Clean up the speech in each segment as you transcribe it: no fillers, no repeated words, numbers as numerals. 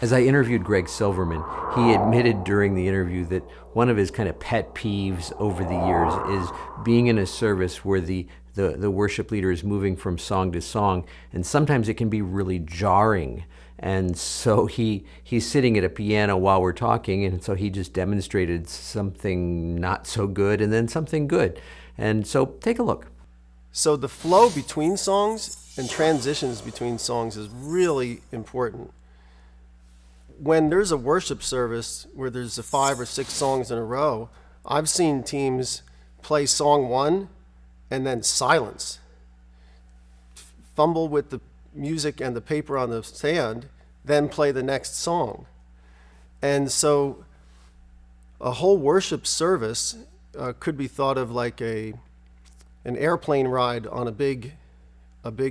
As I interviewed Greg Silverman, he admitted during the interview that one of his kind of pet peeves over the years is being in a service where the worship leader is moving from song to song, and sometimes it can be really jarring. And so he's sitting at a piano while we're talking, and so he just demonstrated something not so good and then something good. And so take a look. So the flow between songs and transitions between songs is really important. When there's a worship service where there's 5 or 6 songs in a row, I've seen teams play song 1 and then silence, fumble with the music and the paper on the stand, then play the next song. And so a whole worship service could be thought of like an airplane ride on a big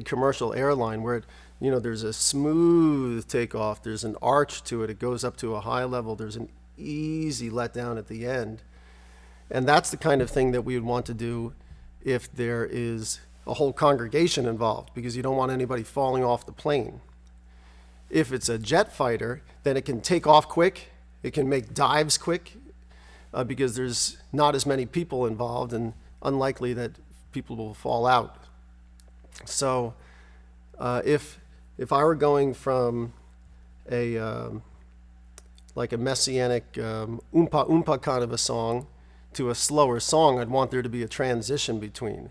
commercial airline where there's a smooth takeoff, there's an arch to it, it goes up to a high level, there's an easy letdown at the end. And that's the kind of thing that we would want to do if there is a whole congregation involved, because you don't want anybody falling off the plane. If it's a jet fighter, then it can take off quick, it can make dives quick, because there's not as many people involved and unlikely that people will fall out. So if I were going from like a messianic oompa oompa kind of a song to a slower song, I'd want there to be a transition between.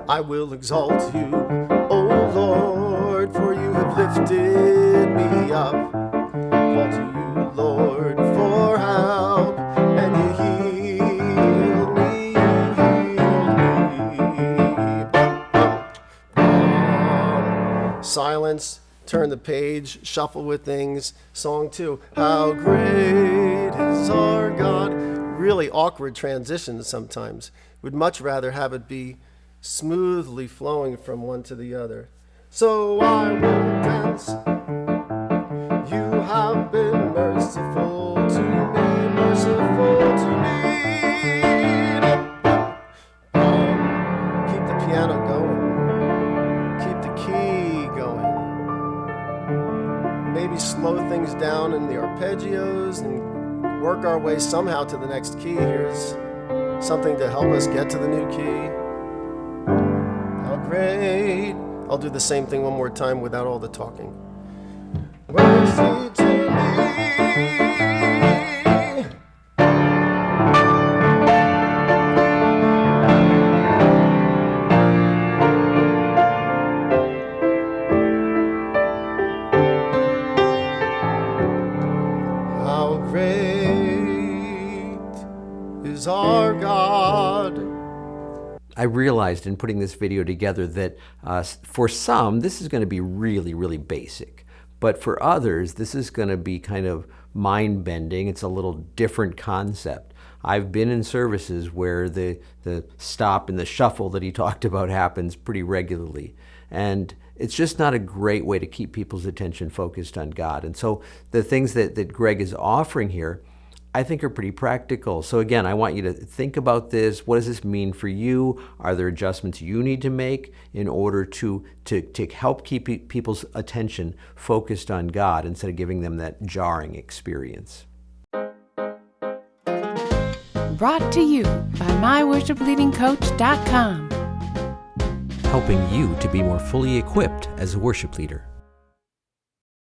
I will exalt you, O Lord, for you have lifted me up. Call to you, Lord, for help, and you healed me, Silence, turn the page, shuffle with things. Song 2, how great is our God. Really awkward transitions sometimes. Would much rather have it be smoothly flowing from one to the other. So I will dance. You have been merciful to me, merciful to me. Keep the piano going. Keep the key going. Maybe slow things down in the arpeggios and work our way somehow to the next key. Here's something to help us get to the new key. How great. I'll do the same thing one more time without all the talking. Mercy to me. How great is our God. I realized in putting this video together that for some, this is going to be really, really basic. But for others, this is going to be kind of mind-bending. It's a little different concept. I've been in services where the stop and the shuffle that he talked about happens pretty regularly. And it's just not a great way to keep people's attention focused on God. And so the things that Greg is offering here, I think are pretty practical. So again, I want you to think about this. What does this mean for you? Are there adjustments you need to make in order to help keep people's attention focused on God instead of giving them that jarring experience? Brought to you by myworshipleadingcoach.com. Helping you to be more fully equipped as a worship leader.